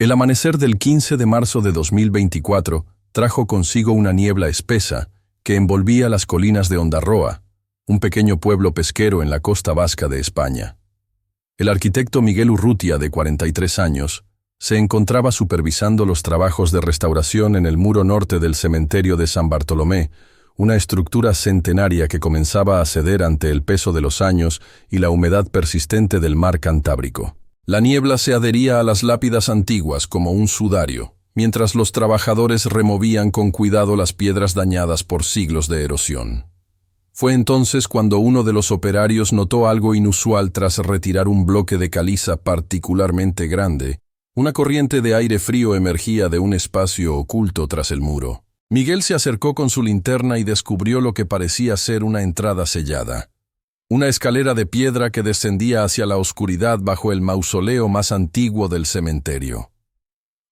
El amanecer del 15 de marzo de 2024 trajo consigo una niebla espesa que envolvía las colinas de Ondarroa, un pequeño pueblo pesquero en la costa vasca de España. El arquitecto Miguel Urrutia, de 43 años, se encontraba supervisando los trabajos de restauración en el muro norte del cementerio de San Bartolomé, una estructura centenaria que comenzaba a ceder ante el peso de los años y la humedad persistente del mar Cantábrico. La niebla se adhería a las lápidas antiguas como un sudario, mientras los trabajadores removían con cuidado las piedras dañadas por siglos de erosión. Fue entonces cuando uno de los operarios notó algo inusual tras retirar un bloque de caliza particularmente grande. Una corriente de aire frío emergía de un espacio oculto tras el muro. Miguel se acercó con su linterna y descubrió lo que parecía ser una entrada sellada. Una escalera de piedra que descendía hacia la oscuridad bajo el mausoleo más antiguo del cementerio.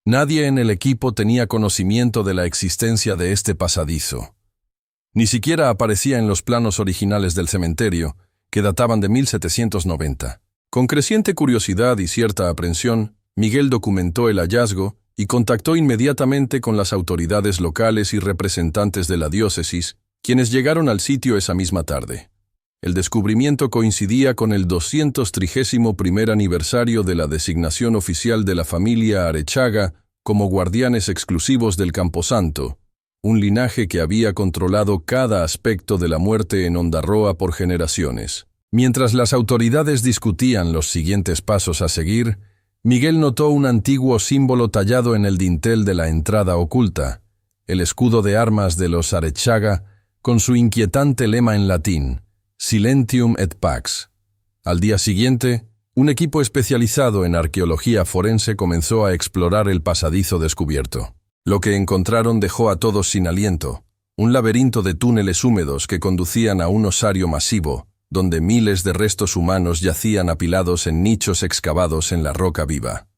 Nadie en el equipo tenía conocimiento de la existencia de este pasadizo. Ni siquiera aparecía en los planos originales del cementerio, que databan de 1790. Con creciente curiosidad y cierta aprensión, Miguel documentó el hallazgo y contactó inmediatamente con las autoridades locales y representantes de la diócesis, quienes llegaron al sitio esa misma tarde. El descubrimiento coincidía con el 231 aniversario de la designación oficial de la familia Arechaga como guardianes exclusivos del Camposanto, un linaje que había controlado cada aspecto de la muerte en Ondarroa por generaciones. Mientras las autoridades discutían los siguientes pasos a seguir, Miguel notó un antiguo símbolo tallado en el dintel de la entrada oculta, el escudo de armas de los Arechaga, con su inquietante lema en latín, Silentium et Pax. Al día siguiente, un equipo especializado en arqueología forense comenzó a explorar el pasadizo descubierto. Lo que encontraron dejó a todos sin aliento, un laberinto de túneles húmedos que conducían a un osario masivo, donde miles de restos humanos yacían apilados en nichos excavados en la roca viva.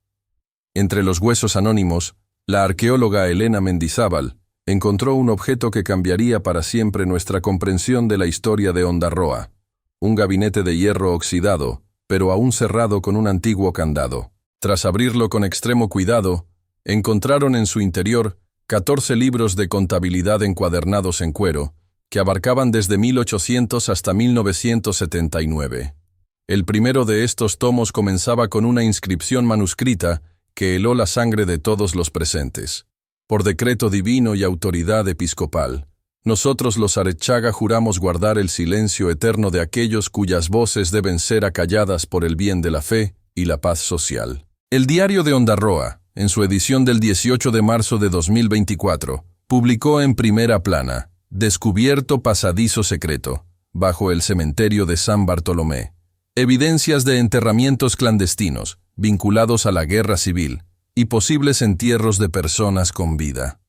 Entre los huesos anónimos, la arqueóloga Elena Mendizábal encontró un objeto que cambiaría para siempre nuestra comprensión de la historia de Ondarroa, un gabinete de hierro oxidado, pero aún cerrado con un antiguo candado. Tras abrirlo con extremo cuidado, encontraron en su interior 14 libros de contabilidad encuadernados en cuero, que abarcaban desde 1800 hasta 1979. El primero de estos tomos comenzaba con una inscripción manuscrita que heló la sangre de todos los presentes. Por decreto divino y autoridad episcopal, nosotros los Arechaga juramos guardar el silencio eterno de aquellos cuyas voces deben ser acalladas por el bien de la fe y la paz social. El Diario de Ondarroa, en su edición del 18 de marzo de 2024, publicó en primera plana: Descubierto pasadizo secreto, bajo el cementerio de San Bartolomé. Evidencias de enterramientos clandestinos, vinculados a la guerra civil, y posibles entierros de personas con vida.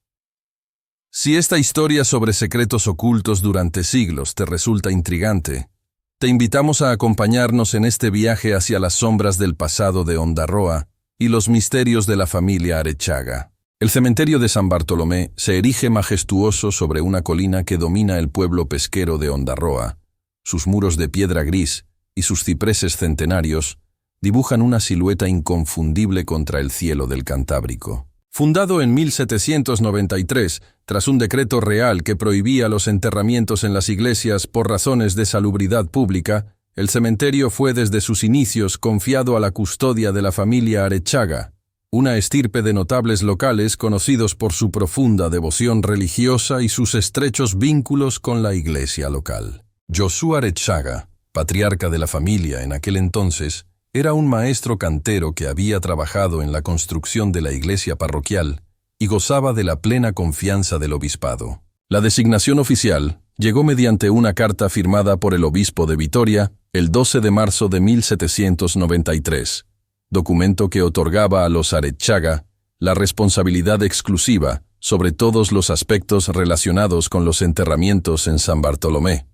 Si esta historia sobre secretos ocultos durante siglos te resulta intrigante, te invitamos a acompañarnos en este viaje hacia las sombras del pasado de Ondarroa y los misterios de la familia Arechaga. El cementerio de San Bartolomé se erige majestuoso sobre una colina que domina el pueblo pesquero de Ondarroa. Sus muros de piedra gris y sus cipreses centenarios dibujan una silueta inconfundible contra el cielo del Cantábrico. Fundado en 1793, tras un decreto real que prohibía los enterramientos en las iglesias por razones de salubridad pública, el cementerio fue desde sus inicios confiado a la custodia de la familia Arechaga, una estirpe de notables locales conocidos por su profunda devoción religiosa y sus estrechos vínculos con la iglesia local. Josué Arechaga, patriarca de la familia en aquel entonces, era un maestro cantero que había trabajado en la construcción de la iglesia parroquial y gozaba de la plena confianza del obispado. La designación oficial llegó mediante una carta firmada por el obispo de Vitoria el 12 de marzo de 1793, documento que otorgaba a los Arechaga la responsabilidad exclusiva sobre todos los aspectos relacionados con los enterramientos en San Bartolomé,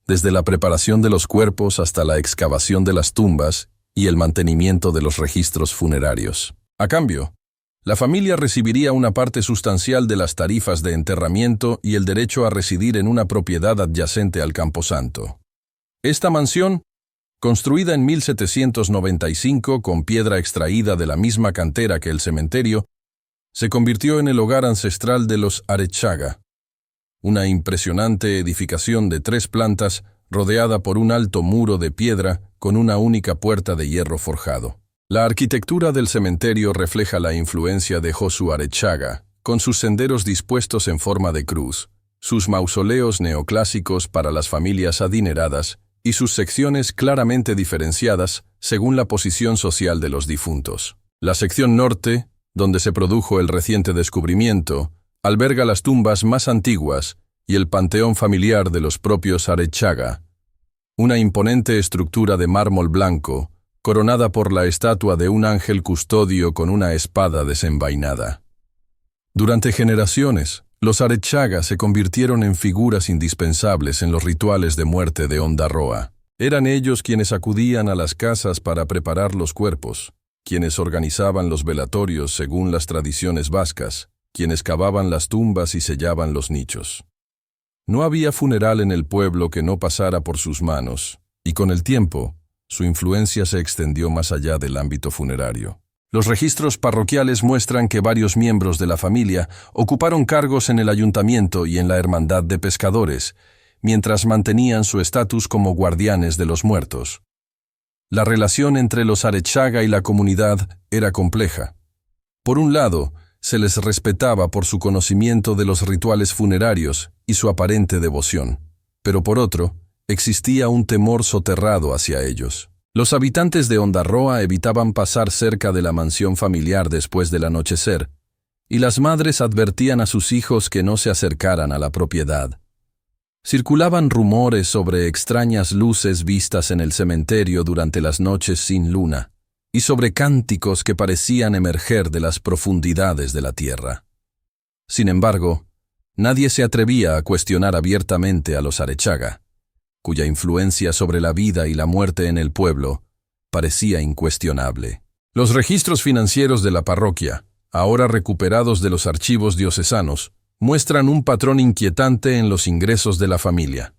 desde la preparación de los cuerpos hasta la excavación de las tumbas y el mantenimiento de los registros funerarios. A cambio, la familia recibiría una parte sustancial de las tarifas de enterramiento y el derecho a residir en una propiedad adyacente al Camposanto. Esta mansión Construida en 1795 con piedra extraída de la misma cantera que el cementerio, se convirtió en el hogar ancestral de los Arechaga, una impresionante edificación de 3 plantas rodeada por un alto muro de piedra con una única puerta de hierro forjado. La arquitectura del cementerio refleja la influencia de Josu Arechaga, con sus senderos dispuestos en forma de cruz, sus mausoleos neoclásicos para las familias adineradas y sus secciones claramente diferenciadas según la posición social de los difuntos. La sección norte, donde se produjo el reciente descubrimiento, alberga las tumbas más antiguas y el panteón familiar de los propios Arechaga, una imponente estructura de mármol blanco, coronada por la estatua de un ángel custodio con una espada desenvainada. Durante generaciones, los Arechaga se convirtieron en figuras indispensables en los rituales de muerte de Ondarroa. Eran ellos quienes acudían a las casas para preparar los cuerpos, quienes organizaban los velatorios según las tradiciones vascas, quienes cavaban las tumbas y sellaban los nichos. No había funeral en el pueblo que no pasara por sus manos, y con el tiempo, su influencia se extendió más allá del ámbito funerario. Los registros parroquiales muestran que varios miembros de la familia ocuparon cargos en el ayuntamiento y en la hermandad de pescadores, mientras mantenían su estatus como guardianes de los muertos. La relación entre los Arechaga y la comunidad era compleja. Por un lado, se les respetaba por su conocimiento de los rituales funerarios y su aparente devoción, pero por otro, existía un temor soterrado hacia ellos. Los habitantes de Ondarroa evitaban pasar cerca de la mansión familiar después del anochecer, y las madres advertían a sus hijos que no se acercaran a la propiedad. Circulaban rumores sobre extrañas luces vistas en el cementerio durante las noches sin luna, y sobre cánticos que parecían emerger de las profundidades de la tierra. Sin embargo, nadie se atrevía a cuestionar abiertamente a los Arechaga, cuya influencia sobre la vida y la muerte en el pueblo parecía incuestionable. Los registros financieros de la parroquia, ahora recuperados de los archivos diocesanos, muestran un patrón inquietante en los ingresos de la familia.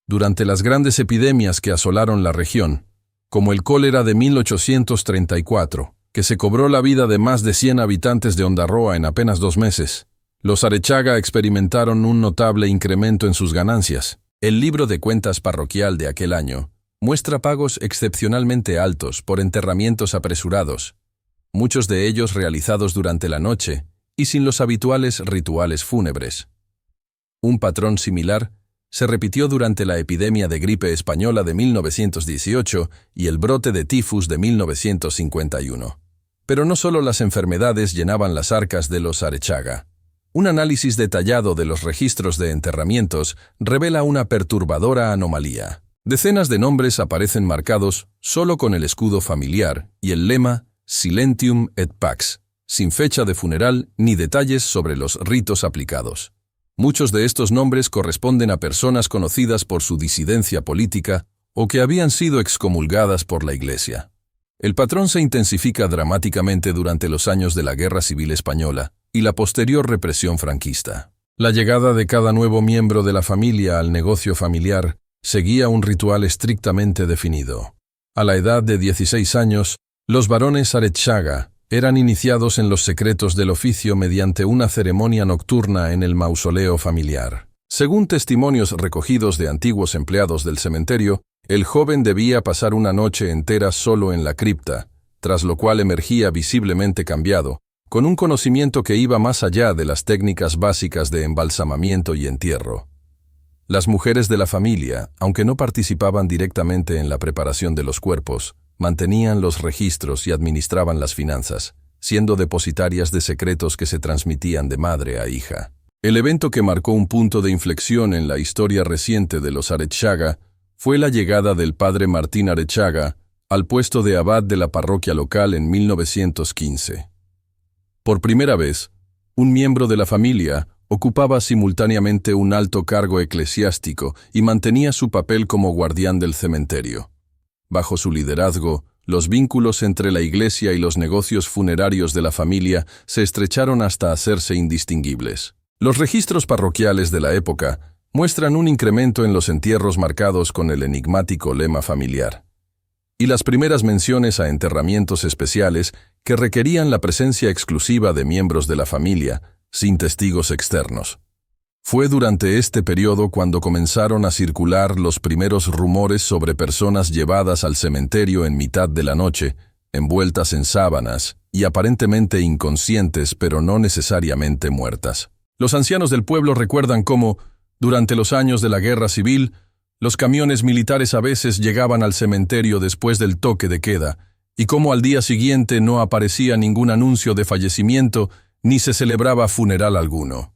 Durante las grandes epidemias que asolaron la región, como el cólera de 1834, que se cobró la vida de más de 100 habitantes de Ondarroa en apenas 2 meses, los Arechaga experimentaron un notable incremento en sus ganancias. El libro de cuentas parroquial de aquel año muestra pagos excepcionalmente altos por enterramientos apresurados, muchos de ellos realizados durante la noche y sin los habituales rituales fúnebres. Un patrón similar se repitió durante la epidemia de gripe española de 1918 y el brote de tifus de 1951. Pero no solo las enfermedades llenaban las arcas de los Arechaga. Un análisis detallado de los registros de enterramientos revela una perturbadora anomalía. Decenas de nombres aparecen marcados solo con el escudo familiar y el lema Silentium et Pax, sin fecha de funeral ni detalles sobre los ritos aplicados. Muchos de estos nombres corresponden a personas conocidas por su disidencia política o que habían sido excomulgadas por la Iglesia. El patrón se intensifica dramáticamente durante los años de la Guerra Civil Española y la posterior represión franquista. La llegada de cada nuevo miembro de la familia al negocio familiar seguía un ritual estrictamente definido. A la edad de 16 años, los varones Arechaga eran iniciados en los secretos del oficio mediante una ceremonia nocturna en el mausoleo familiar. Según testimonios recogidos de antiguos empleados del cementerio, el joven debía pasar una noche entera solo en la cripta, tras lo cual emergía visiblemente cambiado, con un conocimiento que iba más allá de las técnicas básicas de embalsamamiento y entierro. Las mujeres de la familia, aunque no participaban directamente en la preparación de los cuerpos, mantenían los registros y administraban las finanzas, siendo depositarias de secretos que se transmitían de madre a hija. El evento que marcó un punto de inflexión en la historia reciente de los Arechaga fue la llegada del padre Martín Arechaga al puesto de abad de la parroquia local en 1915. Por primera vez, un miembro de la familia ocupaba simultáneamente un alto cargo eclesiástico y mantenía su papel como guardián del cementerio. Bajo su liderazgo, los vínculos entre la iglesia y los negocios funerarios de la familia se estrecharon hasta hacerse indistinguibles. Los registros parroquiales de la época muestran un incremento en los entierros marcados con el enigmático lema familiar, y las primeras menciones a enterramientos especiales que requerían la presencia exclusiva de miembros de la familia, sin testigos externos. Fue durante este periodo cuando comenzaron a circular los primeros rumores sobre personas llevadas al cementerio en mitad de la noche, envueltas en sábanas y aparentemente inconscientes, pero no necesariamente muertas. Los ancianos del pueblo recuerdan cómo, durante los años de la Guerra Civil, los camiones militares a veces llegaban al cementerio después del toque de queda, y cómo al día siguiente no aparecía ningún anuncio de fallecimiento ni se celebraba funeral alguno.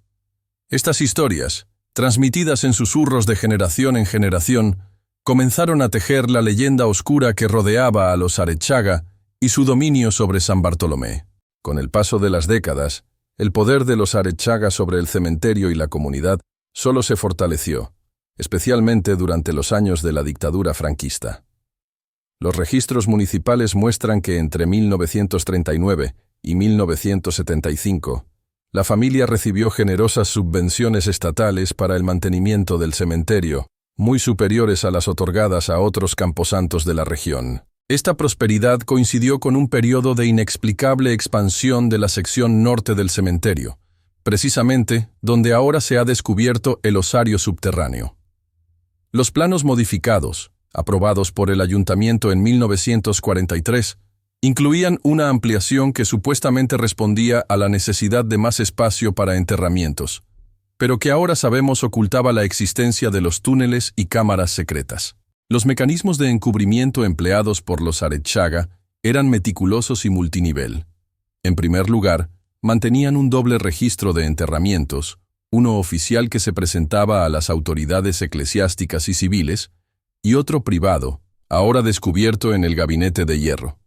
Estas historias, transmitidas en susurros de generación en generación, comenzaron a tejer la leyenda oscura que rodeaba a los Arechaga y su dominio sobre San Bartolomé. Con el paso de las décadas, el poder de los Arechaga sobre el cementerio y la comunidad solo se fortaleció, especialmente durante los años de la dictadura franquista. Los registros municipales muestran que entre 1939 y 1975, la familia recibió generosas subvenciones estatales para el mantenimiento del cementerio, muy superiores a las otorgadas a otros camposantos de la región. Esta prosperidad coincidió con un periodo de inexplicable expansión de la sección norte del cementerio, precisamente donde ahora se ha descubierto el osario subterráneo. Los planos modificados, aprobados por el ayuntamiento en 1943, incluían una ampliación que supuestamente respondía a la necesidad de más espacio para enterramientos, pero que ahora sabemos ocultaba la existencia de los túneles y cámaras secretas. Los mecanismos de encubrimiento empleados por los Arechaga eran meticulosos y multinivel. En primer lugar, mantenían un doble registro de enterramientos, uno oficial que se presentaba a las autoridades eclesiásticas y civiles, y otro privado, ahora descubierto en el Gabinete de Hierro.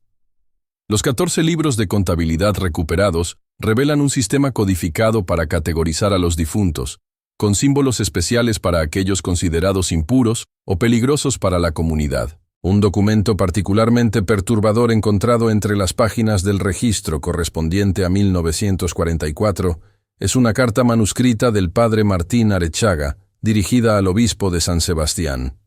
Los 14 libros de contabilidad recuperados revelan un sistema codificado para categorizar a los difuntos, con símbolos especiales para aquellos considerados impuros o peligrosos para la comunidad. Un documento particularmente perturbador encontrado entre las páginas del registro correspondiente a 1944 es una carta manuscrita del padre Martín Arechaga, dirigida al obispo de San Sebastián.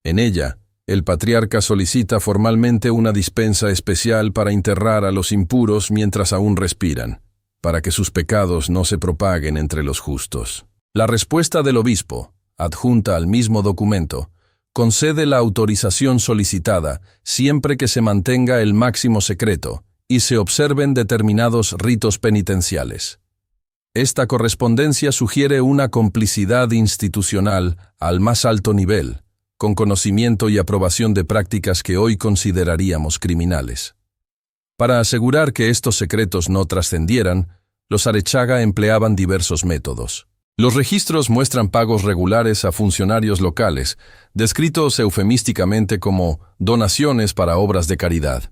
En ella, el patriarca solicita formalmente una dispensa especial para enterrar a los impuros mientras aún respiran, para que sus pecados no se propaguen entre los justos. La respuesta del obispo, adjunta al mismo documento, concede la autorización solicitada siempre que se mantenga el máximo secreto y se observen determinados ritos penitenciales. Esta correspondencia sugiere una complicidad institucional al más alto nivel, con conocimiento y aprobación de prácticas que hoy consideraríamos criminales. Para asegurar que estos secretos no trascendieran, los Arechaga empleaban diversos métodos. Los registros muestran pagos regulares a funcionarios locales, descritos eufemísticamente como donaciones para obras de caridad.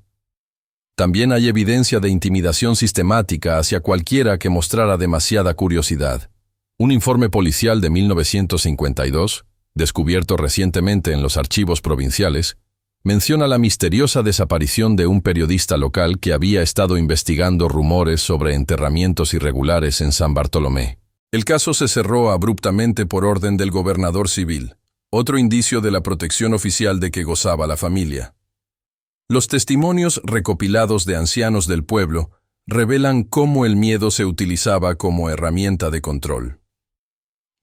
También hay evidencia de intimidación sistemática hacia cualquiera que mostrara demasiada curiosidad. Un informe policial de 1952, descubierto recientemente en los archivos provinciales, menciona la misteriosa desaparición de un periodista local que había estado investigando rumores sobre enterramientos irregulares en San Bartolomé. El caso se cerró abruptamente por orden del gobernador civil, otro indicio de la protección oficial de que gozaba la familia. Los testimonios recopilados de ancianos del pueblo revelan cómo el miedo se utilizaba como herramienta de control.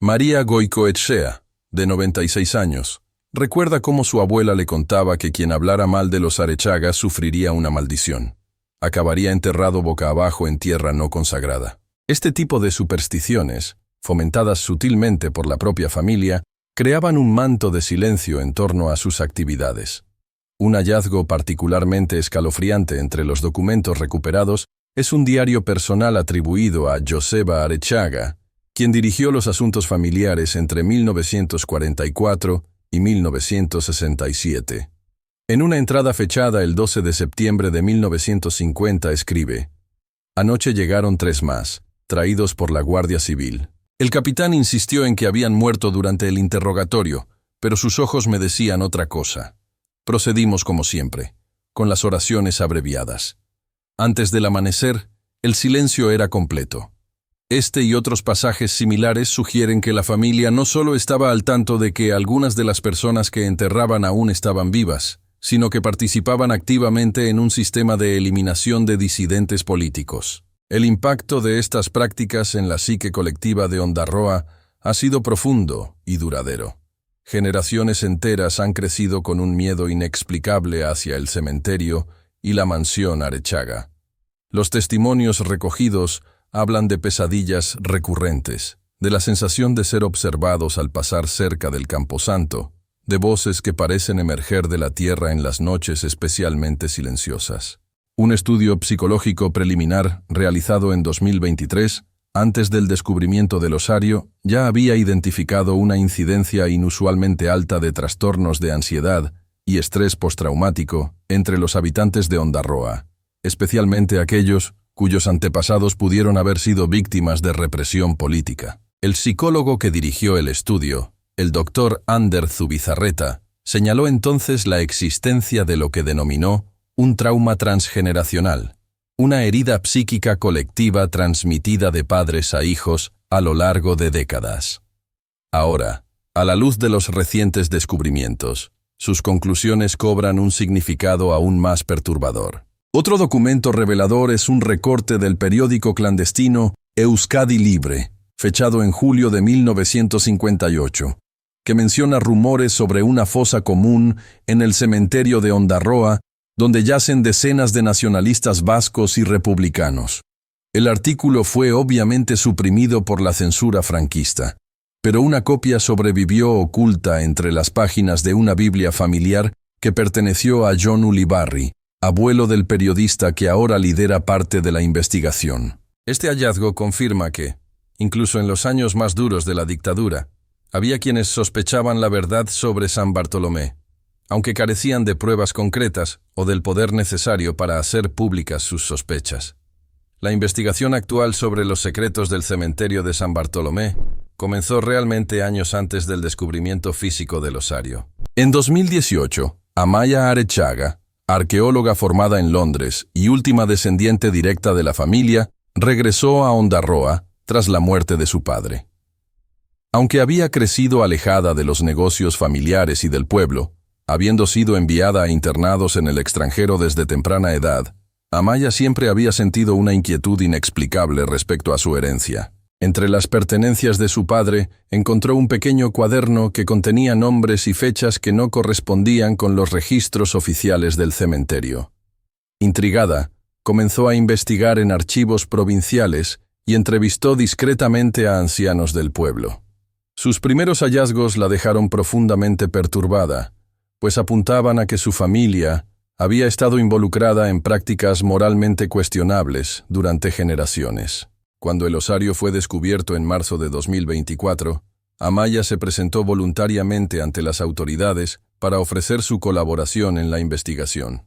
María Goicoechea, de 96 años, recuerda cómo su abuela le contaba que quien hablara mal de los Arechaga sufriría una maldición. Acabaría enterrado boca abajo en tierra no consagrada. Este tipo de supersticiones, fomentadas sutilmente por la propia familia, creaban un manto de silencio en torno a sus actividades. Un hallazgo particularmente escalofriante entre los documentos recuperados es un diario personal atribuido a Joseba Arechaga, quien dirigió los asuntos familiares entre 1944 y 1967. En una entrada fechada el 12 de septiembre de 1950 escribe: «Anoche llegaron 3 más, traídos por la Guardia Civil. El capitán insistió en que habían muerto durante el interrogatorio, pero sus ojos me decían otra cosa. Procedimos como siempre, con las oraciones abreviadas. Antes del amanecer, el silencio era completo. Este y otros pasajes similares sugieren que la familia no solo estaba al tanto de que algunas de las personas que enterraban aún estaban vivas, sino que participaban activamente en un sistema de eliminación de disidentes políticos. El impacto de estas prácticas en la psique colectiva de Ondarroa ha sido profundo y duradero. Generaciones enteras han crecido con un miedo inexplicable hacia el cementerio y la mansión Arechaga. Los testimonios recogidos hablan de pesadillas recurrentes, de la sensación de ser observados al pasar cerca del camposanto, de voces que parecen emerger de la tierra en las noches especialmente silenciosas. Un estudio psicológico preliminar realizado en 2023, antes del descubrimiento del osario, ya había identificado una incidencia inusualmente alta de trastornos de ansiedad y estrés postraumático entre los habitantes de Ondarroa, especialmente aquellos cuyos antepasados pudieron haber sido víctimas de represión política. El psicólogo que dirigió el estudio, el doctor Ander Zubizarreta, señaló entonces la existencia de lo que denominó un trauma transgeneracional, una herida psíquica colectiva transmitida de padres a hijos a lo largo de décadas. Ahora, a la luz de los recientes descubrimientos, sus conclusiones cobran un significado aún más perturbador. Otro documento revelador es un recorte del periódico clandestino Euskadi Libre, fechado en julio de 1958, que menciona rumores sobre una fosa común en el cementerio de Ondarroa, donde yacen decenas de nacionalistas vascos y republicanos. El artículo fue obviamente suprimido por la censura franquista, pero una copia sobrevivió oculta entre las páginas de una Biblia familiar que perteneció a John Ulibarri, abuelo del periodista que ahora lidera parte de la investigación. Este hallazgo confirma que, incluso en los años más duros de la dictadura, había quienes sospechaban la verdad sobre San Bartolomé, aunque carecían de pruebas concretas o del poder necesario para hacer públicas sus sospechas. La investigación actual sobre los secretos del cementerio de San Bartolomé comenzó realmente años antes del descubrimiento físico del osario. En 2018, Amaya Arechaga, arqueóloga formada en Londres y última descendiente directa de la familia, regresó a Ondarroa tras la muerte de su padre. Aunque había crecido alejada de los negocios familiares y del pueblo, habiendo sido enviada a internados en el extranjero desde temprana edad, Amaya siempre había sentido una inquietud inexplicable respecto a su herencia. Entre las pertenencias de su padre, encontró un pequeño cuaderno que contenía nombres y fechas que no correspondían con los registros oficiales del cementerio. Intrigada, comenzó a investigar en archivos provinciales y entrevistó discretamente a ancianos del pueblo. Sus primeros hallazgos la dejaron profundamente perturbada, pues apuntaban a que su familia había estado involucrada en prácticas moralmente cuestionables durante generaciones. Cuando el osario fue descubierto en marzo de 2024, Amaya se presentó voluntariamente ante las autoridades para ofrecer su colaboración en la investigación.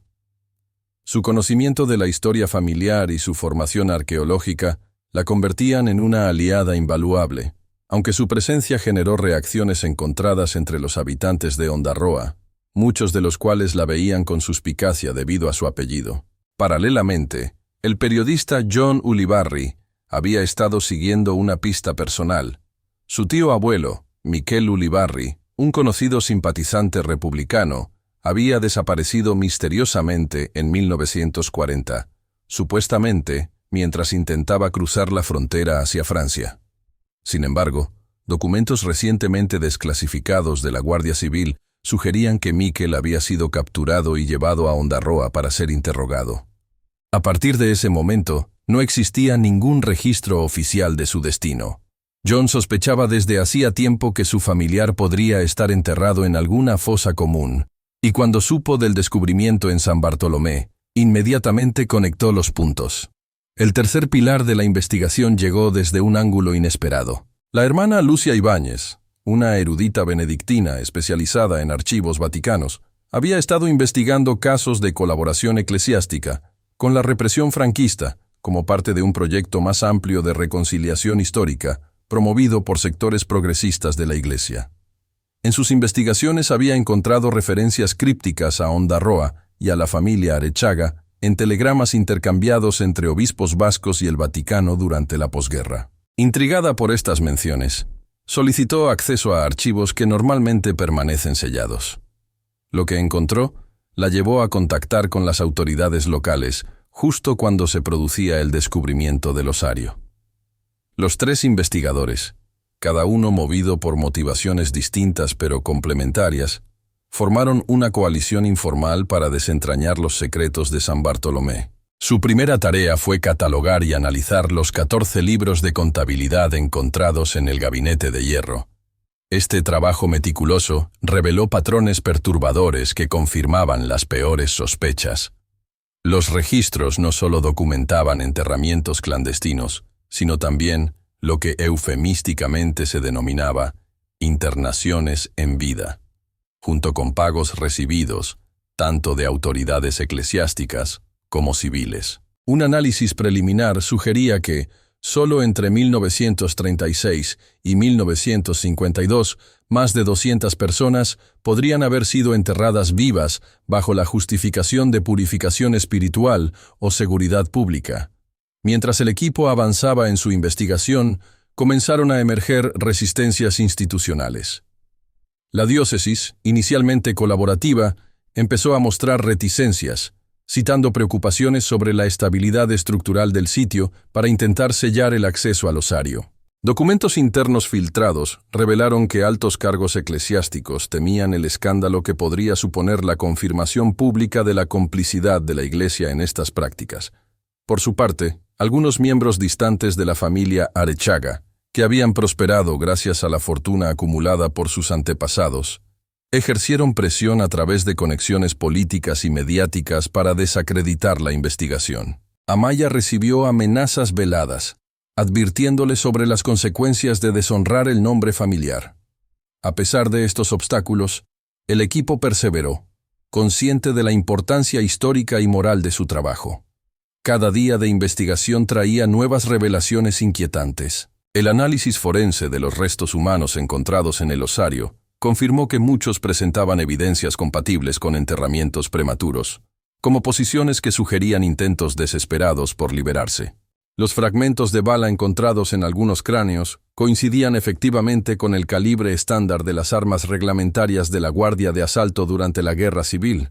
Su conocimiento de la historia familiar y su formación arqueológica la convertían en una aliada invaluable, aunque su presencia generó reacciones encontradas entre los habitantes de Ondarroa, muchos de los cuales la veían con suspicacia debido a su apellido. Paralelamente, el periodista John Ulibarri había estado siguiendo una pista personal. Su tío abuelo, Miquel Ulibarri, un conocido simpatizante republicano, había desaparecido misteriosamente en 1940, supuestamente mientras intentaba cruzar la frontera hacia Francia. Sin embargo, documentos recientemente desclasificados de la Guardia Civil sugerían que Miquel había sido capturado y llevado a Ondarroa para ser interrogado. A partir de ese momento, no existía ningún registro oficial de su destino. John sospechaba desde hacía tiempo que su familiar podría estar enterrado en alguna fosa común, y cuando supo del descubrimiento en San Bartolomé, inmediatamente conectó los puntos. El tercer pilar de la investigación llegó desde un ángulo inesperado. La hermana Lucia Ibáñez, una erudita benedictina especializada en archivos vaticanos, había estado investigando casos de colaboración eclesiástica con la represión franquista como parte de un proyecto más amplio de reconciliación histórica promovido por sectores progresistas de la Iglesia. En sus investigaciones había encontrado referencias crípticas a Ondarroa y a la familia Arechaga en telegramas intercambiados entre obispos vascos y el Vaticano durante la posguerra. Intrigada por estas menciones, solicitó acceso a archivos que normalmente permanecen sellados. Lo que encontró la llevó a contactar con las autoridades locales justo cuando se producía el descubrimiento del osario. Los tres investigadores, cada uno movido por motivaciones distintas pero complementarias, formaron una coalición informal para desentrañar los secretos de San Bartolomé. Su primera tarea fue catalogar y analizar los 14 libros de contabilidad encontrados en el Gabinete de Hierro. Este trabajo meticuloso reveló patrones perturbadores que confirmaban las peores sospechas. Los registros no solo documentaban enterramientos clandestinos, sino también lo que eufemísticamente se denominaba internaciones en vida, junto con pagos recibidos, tanto de autoridades eclesiásticas como civiles. Un análisis preliminar sugería que, solo entre 1936 y 1952, más de 200 personas podrían haber sido enterradas vivas bajo la justificación de purificación espiritual o seguridad pública. Mientras el equipo avanzaba en su investigación, comenzaron a emerger resistencias institucionales. La diócesis, inicialmente colaborativa, empezó a mostrar reticencias, citando preocupaciones sobre la estabilidad estructural del sitio para intentar sellar el acceso al osario. Documentos internos filtrados revelaron que altos cargos eclesiásticos temían el escándalo que podría suponer la confirmación pública de la complicidad de la Iglesia en estas prácticas. Por su parte, algunos miembros distantes de la familia Arechaga, que habían prosperado gracias a la fortuna acumulada por sus antepasados, ejercieron presión a través de conexiones políticas y mediáticas para desacreditar la investigación. Amaya recibió amenazas veladas, advirtiéndole sobre las consecuencias de deshonrar el nombre familiar. A pesar de estos obstáculos, el equipo perseveró, consciente de la importancia histórica y moral de su trabajo. Cada día de investigación traía nuevas revelaciones inquietantes. El análisis forense de los restos humanos encontrados en el osario confirmó que muchos presentaban evidencias compatibles con enterramientos prematuros, como posiciones que sugerían intentos desesperados por liberarse. Los fragmentos de bala encontrados en algunos cráneos coincidían efectivamente con el calibre estándar de las armas reglamentarias de la Guardia de Asalto durante la Guerra Civil,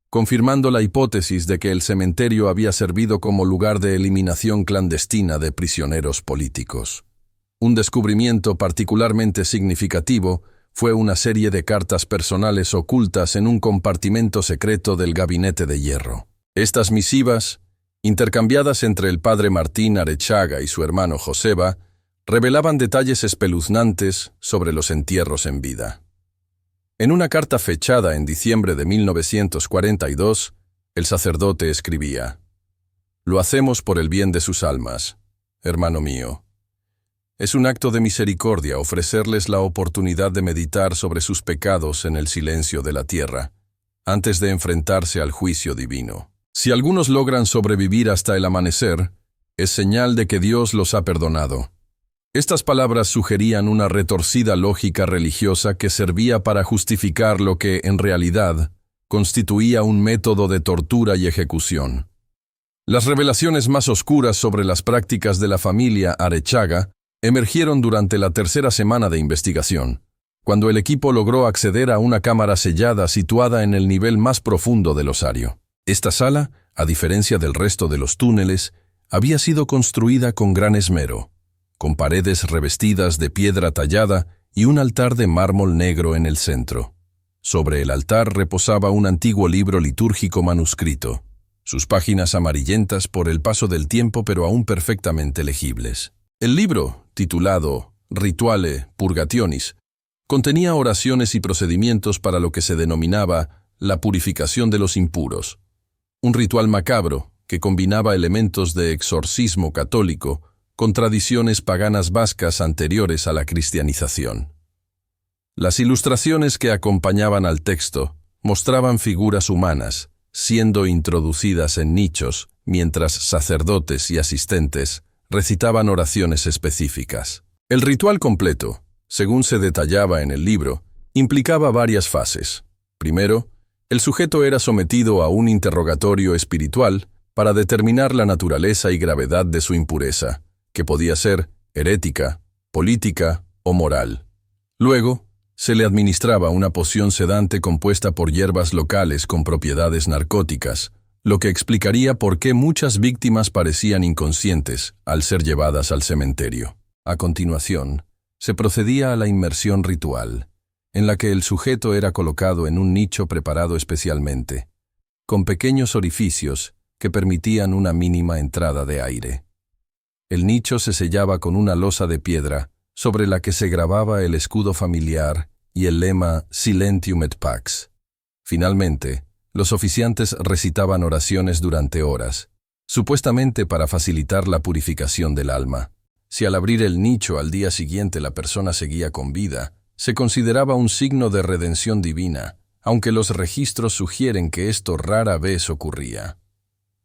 confirmando la hipótesis de que el cementerio había servido como lugar de eliminación clandestina de prisioneros políticos. Un descubrimiento particularmente significativo fue una serie de cartas personales ocultas en un compartimento secreto del Gabinete de Hierro. Estas misivas, intercambiadas entre el padre Martín Arechaga y su hermano Joseba, revelaban detalles espeluznantes sobre los entierros en vida. En una carta fechada en diciembre de 1942, el sacerdote escribía: «Lo hacemos por el bien de sus almas, hermano mío. Es un acto de misericordia ofrecerles la oportunidad de meditar sobre sus pecados en el silencio de la tierra, antes de enfrentarse al juicio divino. Si algunos logran sobrevivir hasta el amanecer, es señal de que Dios los ha perdonado». Estas palabras sugerían una retorcida lógica religiosa que servía para justificar lo que, en realidad, constituía un método de tortura y ejecución. Las revelaciones más oscuras sobre las prácticas de la familia Arechaga emergieron durante la tercera semana de investigación, cuando el equipo logró acceder a una cámara sellada situada en el nivel más profundo del osario. Esta sala, a diferencia del resto de los túneles, había sido construida con gran esmero, con paredes revestidas de piedra tallada y un altar de mármol negro en el centro. Sobre el altar reposaba un antiguo libro litúrgico manuscrito, sus páginas amarillentas por el paso del tiempo pero aún perfectamente legibles. El libro, titulado Rituale Purgationis, contenía oraciones y procedimientos para lo que se denominaba la purificación de los impuros, un ritual macabro que combinaba elementos de exorcismo católico con tradiciones paganas vascas anteriores a la cristianización. Las ilustraciones que acompañaban al texto mostraban figuras humanas, siendo introducidas en nichos, mientras sacerdotes y asistentes recitaban oraciones específicas. El ritual completo, según se detallaba en el libro, implicaba varias fases. Primero, el sujeto era sometido a un interrogatorio espiritual para determinar la naturaleza y gravedad de su impureza, que podía ser herética, política o moral. Luego, se le administraba una poción sedante compuesta por hierbas locales con propiedades narcóticas, lo que explicaría por qué muchas víctimas parecían inconscientes al ser llevadas al cementerio. A continuación, se procedía a la inmersión ritual, en la que el sujeto era colocado en un nicho preparado especialmente, con pequeños orificios que permitían una mínima entrada de aire. El nicho se sellaba con una losa de piedra, sobre la que se grababa el escudo familiar y el lema Silentium et Pax. Finalmente, los oficiantes recitaban oraciones durante horas, supuestamente para facilitar la purificación del alma. Si al abrir el nicho al día siguiente la persona seguía con vida, se consideraba un signo de redención divina, aunque los registros sugieren que esto rara vez ocurría.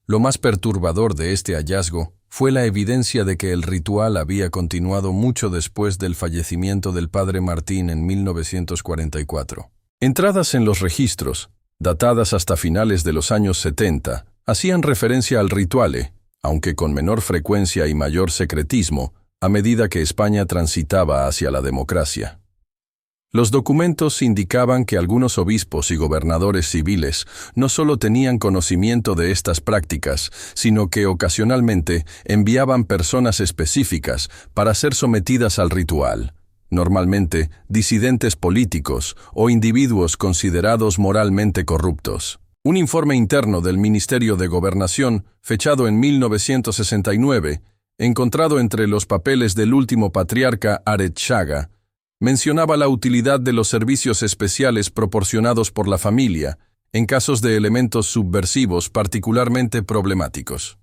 Lo más perturbador de este hallazgo fue la evidencia de que el ritual había continuado mucho después del fallecimiento del padre Martín en 1944. Entradas en los registros, datadas hasta finales de los años 70, hacían referencia al rituale, aunque con menor frecuencia y mayor secretismo, a medida que España transitaba hacia la democracia. Los documentos indicaban que algunos obispos y gobernadores civiles no solo tenían conocimiento de estas prácticas, sino que ocasionalmente enviaban personas específicas para ser sometidas al ritual, normalmente disidentes políticos o individuos considerados moralmente corruptos. Un informe interno del Ministerio de Gobernación, fechado en 1969, encontrado entre los papeles del último patriarca Arechaga, mencionaba la utilidad de los servicios especiales proporcionados por la familia en casos de elementos subversivos particularmente problemáticos.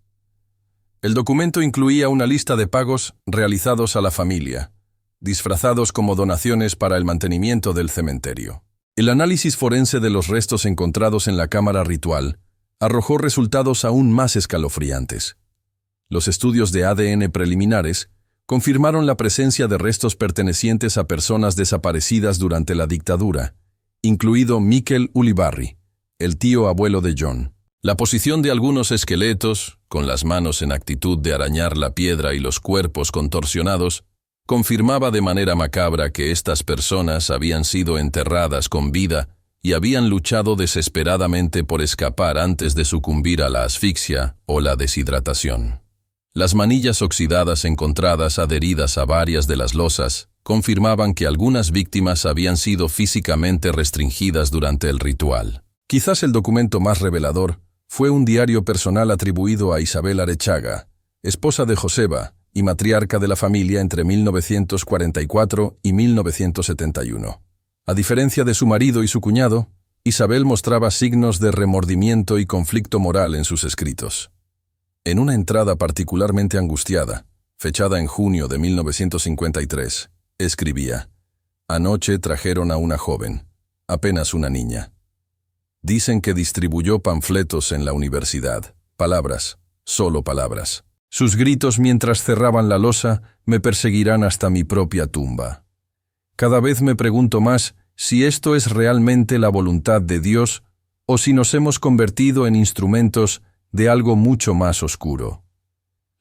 El documento incluía una lista de pagos realizados a la familia, disfrazados como donaciones para el mantenimiento del cementerio. El análisis forense de los restos encontrados en la cámara ritual arrojó resultados aún más escalofriantes. Los estudios de ADN preliminares confirmaron la presencia de restos pertenecientes a personas desaparecidas durante la dictadura, incluido Miquel Ulibarri, el tío abuelo de John. La posición de algunos esqueletos, con las manos en actitud de arañar la piedra y los cuerpos contorsionados, confirmaba de manera macabra que estas personas habían sido enterradas con vida y habían luchado desesperadamente por escapar antes de sucumbir a la asfixia o la deshidratación. Las manillas oxidadas encontradas adheridas a varias de las losas confirmaban que algunas víctimas habían sido físicamente restringidas durante el ritual. Quizás el documento más revelador fue un diario personal atribuido a Isabel Arechaga, esposa de Joseba y matriarca de la familia entre 1944 y 1971. A diferencia de su marido y su cuñado, Isabel mostraba signos de remordimiento y conflicto moral en sus escritos. En una entrada particularmente angustiada, fechada en junio de 1953, escribía: «Anoche trajeron a una joven, apenas una niña. Dicen que distribuyó panfletos en la universidad. Palabras, solo palabras. Sus gritos mientras cerraban la losa me perseguirán hasta mi propia tumba. Cada vez me pregunto más si esto es realmente la voluntad de Dios o si nos hemos convertido en instrumentos de algo mucho más oscuro».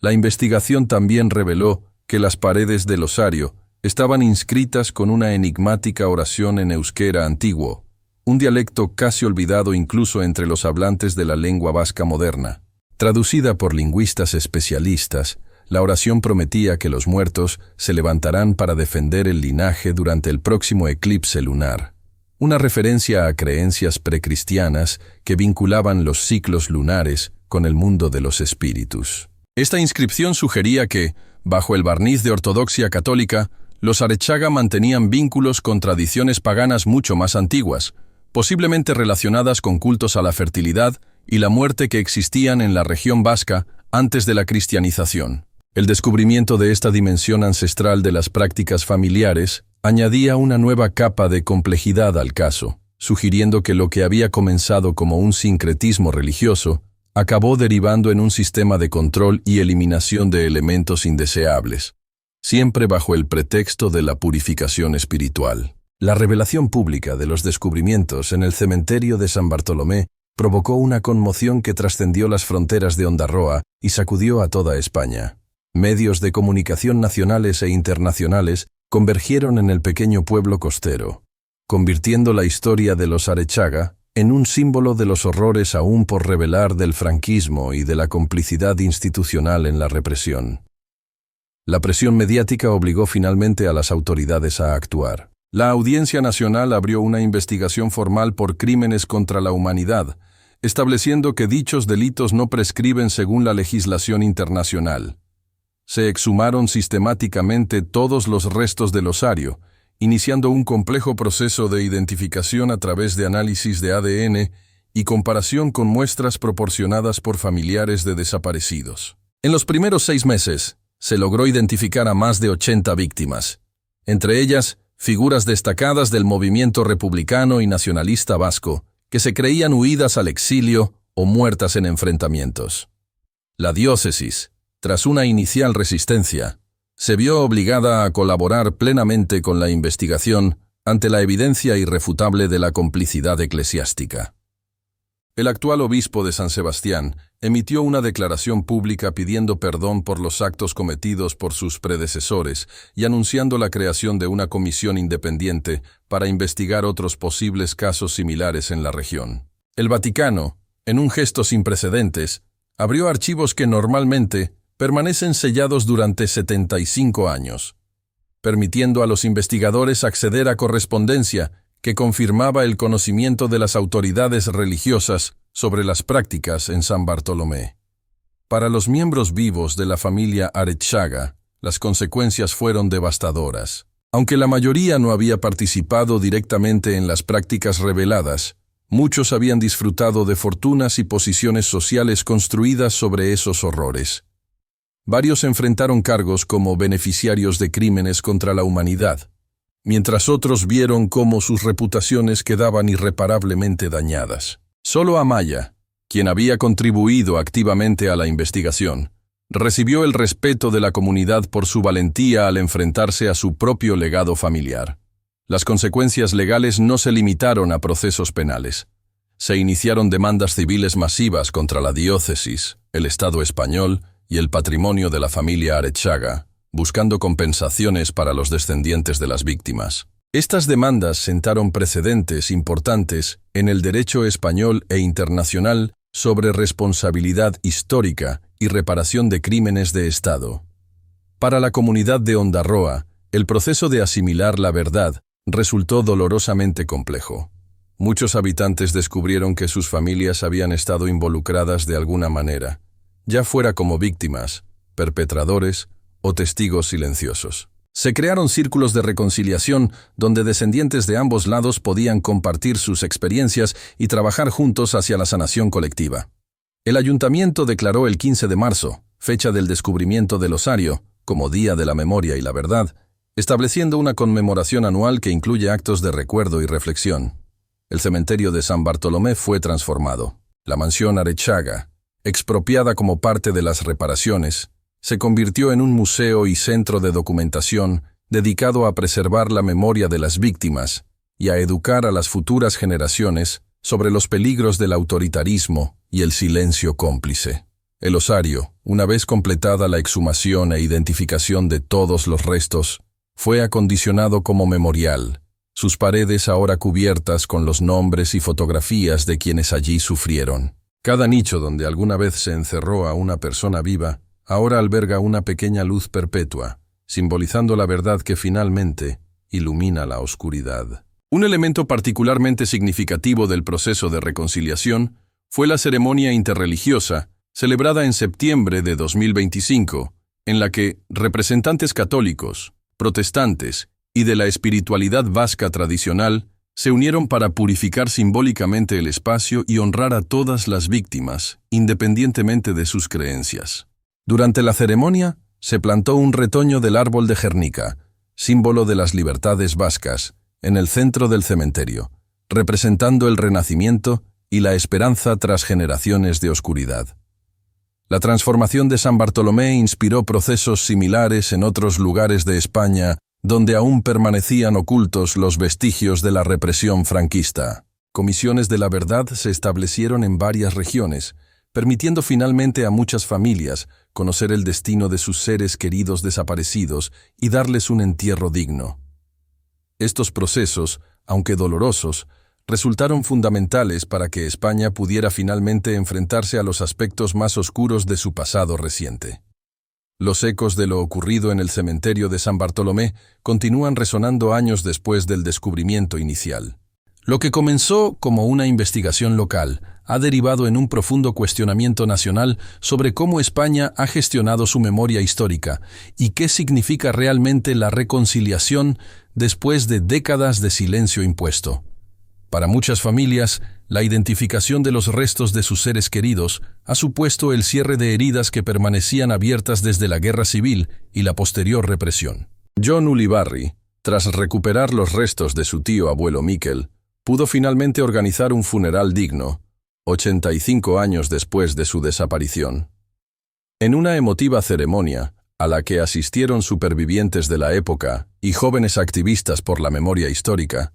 La investigación también reveló que las paredes del osario estaban inscritas con una enigmática oración en euskera antiguo, un dialecto casi olvidado incluso entre los hablantes de la lengua vasca moderna. Traducida por lingüistas especialistas, la oración prometía que los muertos se levantarán para defender el linaje durante el próximo eclipse lunar, una referencia a creencias precristianas que vinculaban los ciclos lunares con el mundo de los espíritus. Esta inscripción sugería que, bajo el barniz de ortodoxia católica, los Arechaga mantenían vínculos con tradiciones paganas mucho más antiguas, posiblemente relacionadas con cultos a la fertilidad y la muerte que existían en la región vasca antes de la cristianización. El descubrimiento de esta dimensión ancestral de las prácticas familiares añadía una nueva capa de complejidad al caso, sugiriendo que lo que había comenzado como un sincretismo religioso acabó derivando en un sistema de control y eliminación de elementos indeseables, siempre bajo el pretexto de la purificación espiritual. La revelación pública de los descubrimientos en el cementerio de San Bartolomé provocó una conmoción que trascendió las fronteras de Ondarroa y sacudió a toda España. Medios de comunicación nacionales e internacionales convergieron en el pequeño pueblo costero, convirtiendo la historia de los Arechaga en un símbolo de los horrores aún por revelar del franquismo y de la complicidad institucional en la represión. La presión mediática obligó finalmente a las autoridades a actuar. La Audiencia Nacional abrió una investigación formal por crímenes contra la humanidad, estableciendo que dichos delitos no prescriben según la legislación internacional. Se exhumaron sistemáticamente todos los restos del osario, iniciando un complejo proceso de identificación a través de análisis de ADN y comparación con muestras proporcionadas por familiares de desaparecidos. En los primeros 6 meses, se logró identificar a más de 80 víctimas, entre ellas figuras destacadas del movimiento republicano y nacionalista vasco, que se creían huidas al exilio o muertas en enfrentamientos. La diócesis, tras una inicial resistencia, se vio obligada a colaborar plenamente con la investigación ante la evidencia irrefutable de la complicidad eclesiástica. El actual obispo de San Sebastián emitió una declaración pública pidiendo perdón por los actos cometidos por sus predecesores y anunciando la creación de una comisión independiente para investigar otros posibles casos similares en la región. El Vaticano, en un gesto sin precedentes, abrió archivos que normalmente permanecen sellados durante 75 años, permitiendo a los investigadores acceder a correspondencia que confirmaba el conocimiento de las autoridades religiosas sobre las prácticas en San Bartolomé. Para los miembros vivos de la familia Arechaga, las consecuencias fueron devastadoras. Aunque la mayoría no había participado directamente en las prácticas reveladas, muchos habían disfrutado de fortunas y posiciones sociales construidas sobre esos horrores. Varios enfrentaron cargos como beneficiarios de crímenes contra la humanidad, mientras otros vieron cómo sus reputaciones quedaban irreparablemente dañadas. Solo Amaya, quien había contribuido activamente a la investigación, recibió el respeto de la comunidad por su valentía al enfrentarse a su propio legado familiar. Las consecuencias legales no se limitaron a procesos penales. Se iniciaron demandas civiles masivas contra la diócesis, el Estado español y el patrimonio de la familia Arechaga, buscando compensaciones para los descendientes de las víctimas. Estas demandas sentaron precedentes importantes en el derecho español e internacional sobre responsabilidad histórica y reparación de crímenes de Estado. Para la comunidad de Ondarroa, el proceso de asimilar la verdad resultó dolorosamente complejo. Muchos habitantes descubrieron que sus familias habían estado involucradas de alguna manera, ya fuera como víctimas, perpetradores o testigos silenciosos. Se crearon círculos de reconciliación donde descendientes de ambos lados podían compartir sus experiencias y trabajar juntos hacia la sanación colectiva. El ayuntamiento declaró el 15 de marzo, fecha del descubrimiento del osario, como Día de la Memoria y la Verdad, estableciendo una conmemoración anual que incluye actos de recuerdo y reflexión. El cementerio de San Bartolomé fue transformado. La mansión Arechaga, expropiada como parte de las reparaciones, se convirtió en un museo y centro de documentación dedicado a preservar la memoria de las víctimas y a educar a las futuras generaciones sobre los peligros del autoritarismo y el silencio cómplice. El osario, una vez completada la exhumación e identificación de todos los restos, fue acondicionado como memorial, sus paredes ahora cubiertas con los nombres y fotografías de quienes allí sufrieron. Cada nicho donde alguna vez se encerró a una persona viva, ahora alberga una pequeña luz perpetua, simbolizando la verdad que finalmente ilumina la oscuridad. Un elemento particularmente significativo del proceso de reconciliación fue la ceremonia interreligiosa, celebrada en septiembre de 2025, en la que representantes católicos, protestantes y de la espiritualidad vasca tradicional se unieron para purificar simbólicamente el espacio y honrar a todas las víctimas, independientemente de sus creencias. Durante la ceremonia, se plantó un retoño del árbol de Gernika, símbolo de las libertades vascas, en el centro del cementerio, representando el renacimiento y la esperanza tras generaciones de oscuridad. La transformación de San Bartolomé inspiró procesos similares en otros lugares de España, donde aún permanecían ocultos los vestigios de la represión franquista. Comisiones de la verdad se establecieron en varias regiones, permitiendo finalmente a muchas familias conocer el destino de sus seres queridos desaparecidos y darles un entierro digno. Estos procesos aunque dolorosos, resultaron fundamentales para que España pudiera finalmente enfrentarse a los aspectos más oscuros de su pasado reciente. Los ecos de lo ocurrido en el cementerio de San Bartolomé continúan resonando años después del descubrimiento inicial. Lo que comenzó como una investigación local ha derivado en un profundo cuestionamiento nacional sobre cómo España ha gestionado su memoria histórica y qué significa realmente la reconciliación después de décadas de silencio impuesto. Para muchas familias, la identificación de los restos de sus seres queridos ha supuesto el cierre de heridas que permanecían abiertas desde la Guerra Civil y la posterior represión. John Ulibarri, tras recuperar los restos de su tío abuelo Miquel, pudo finalmente organizar un funeral digno, 85 años después de su desaparición. En una emotiva ceremonia, a la que asistieron supervivientes de la época y jóvenes activistas por la memoria histórica,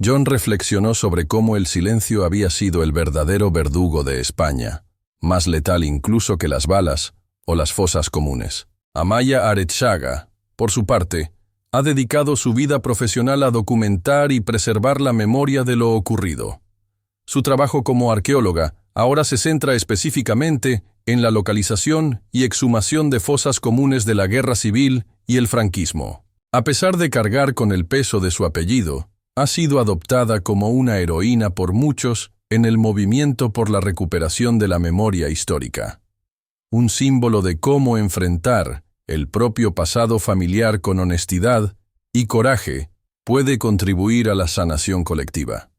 John reflexionó sobre cómo el silencio había sido el verdadero verdugo de España, más letal incluso que las balas o las fosas comunes. Amaya Arechaga, por su parte, ha dedicado su vida profesional a documentar y preservar la memoria de lo ocurrido. Su trabajo como arqueóloga ahora se centra específicamente en la localización y exhumación de fosas comunes de la Guerra Civil y el franquismo. A pesar de cargar con el peso de su apellido, ha sido adoptada como una heroína por muchos en el movimiento por la recuperación de la memoria histórica. Un símbolo de cómo enfrentar el propio pasado familiar con honestidad y coraje puede contribuir a la sanación colectiva.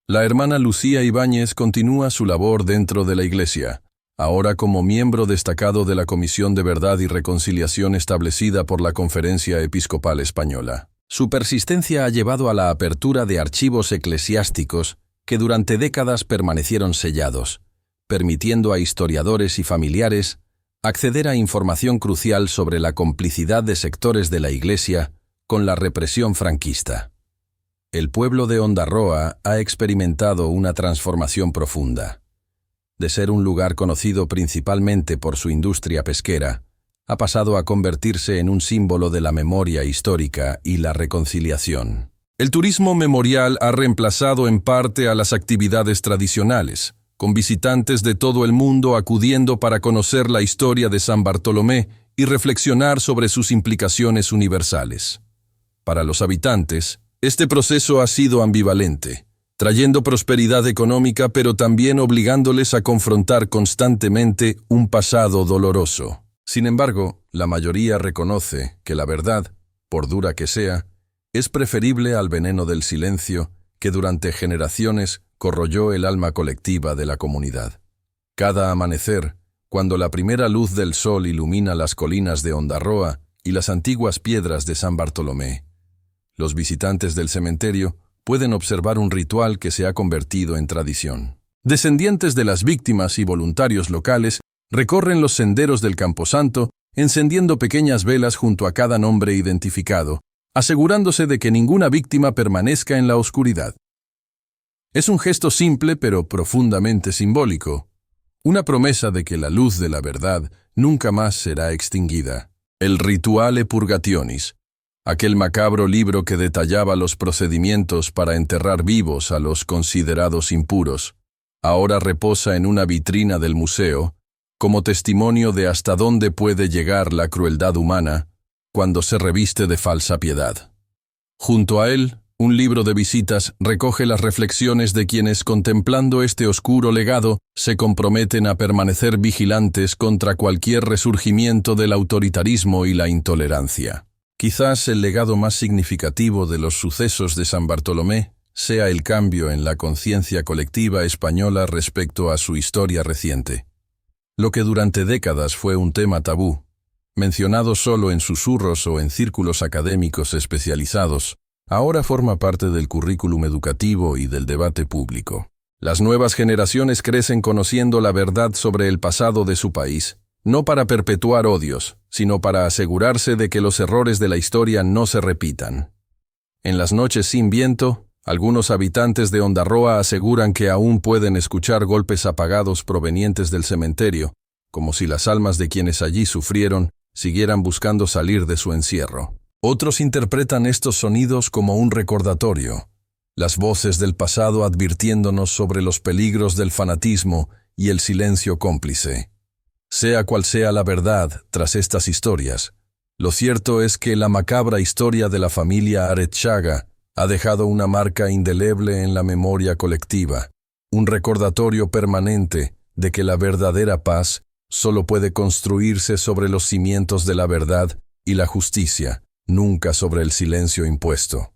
La hermana Lucía Ibáñez continúa su labor dentro de la Iglesia, ahora como miembro destacado de la Comisión de Verdad y Reconciliación establecida por la Conferencia Episcopal Española. Su persistencia ha llevado a la apertura de archivos eclesiásticos que durante décadas permanecieron sellados, permitiendo a historiadores y familiares acceder a información crucial sobre la complicidad de sectores de la Iglesia con la represión franquista. El pueblo de Ondarroa ha experimentado una transformación profunda. De ser un lugar conocido principalmente por su industria pesquera, ha pasado a convertirse en un símbolo de la memoria histórica y la reconciliación. El turismo memorial ha reemplazado en parte a las actividades tradicionales, con visitantes de todo el mundo acudiendo para conocer la historia de San Bartolomé y reflexionar sobre sus implicaciones universales. Para los habitantes, este proceso ha sido ambivalente, trayendo prosperidad económica pero también obligándoles a confrontar constantemente un pasado doloroso. Sin embargo, la mayoría reconoce que la verdad, por dura que sea, es preferible al veneno del silencio que durante generaciones corroyó el alma colectiva de la comunidad. Cada amanecer, cuando la primera luz del sol ilumina las colinas de Ondarroa y las antiguas piedras de San Bartolomé, los visitantes del cementerio pueden observar un ritual que se ha convertido en tradición. Descendientes de las víctimas y voluntarios locales recorren los senderos del Camposanto, encendiendo pequeñas velas junto a cada nombre identificado, asegurándose de que ninguna víctima permanezca en la oscuridad. Es un gesto simple pero profundamente simbólico, una promesa de que la luz de la verdad nunca más será extinguida. El Rituale Purgationis, aquel macabro libro que detallaba los procedimientos para enterrar vivos a los considerados impuros, ahora reposa en una vitrina del museo, como testimonio de hasta dónde puede llegar la crueldad humana cuando se reviste de falsa piedad. Junto a él, un libro de visitas recoge las reflexiones de quienes, contemplando este oscuro legado, se comprometen a permanecer vigilantes contra cualquier resurgimiento del autoritarismo y la intolerancia. Quizás el legado más significativo de los sucesos de San Bartolomé sea el cambio en la conciencia colectiva española respecto a su historia reciente. Lo que durante décadas fue un tema tabú, mencionado solo en susurros o en círculos académicos especializados, ahora forma parte del currículum educativo y del debate público. Las nuevas generaciones crecen conociendo la verdad sobre el pasado de su país, no para perpetuar odios, sino para asegurarse de que los errores de la historia no se repitan. En las noches sin viento, algunos habitantes de Ondarroa aseguran que aún pueden escuchar golpes apagados provenientes del cementerio, como si las almas de quienes allí sufrieron siguieran buscando salir de su encierro. Otros interpretan estos sonidos como un recordatorio, las voces del pasado advirtiéndonos sobre los peligros del fanatismo y el silencio cómplice. Sea cual sea la verdad tras estas historias, lo cierto es que la macabra historia de la familia Arechaga ha dejado una marca indeleble en la memoria colectiva, un recordatorio permanente de que la verdadera paz solo puede construirse sobre los cimientos de la verdad y la justicia, nunca sobre el silencio impuesto.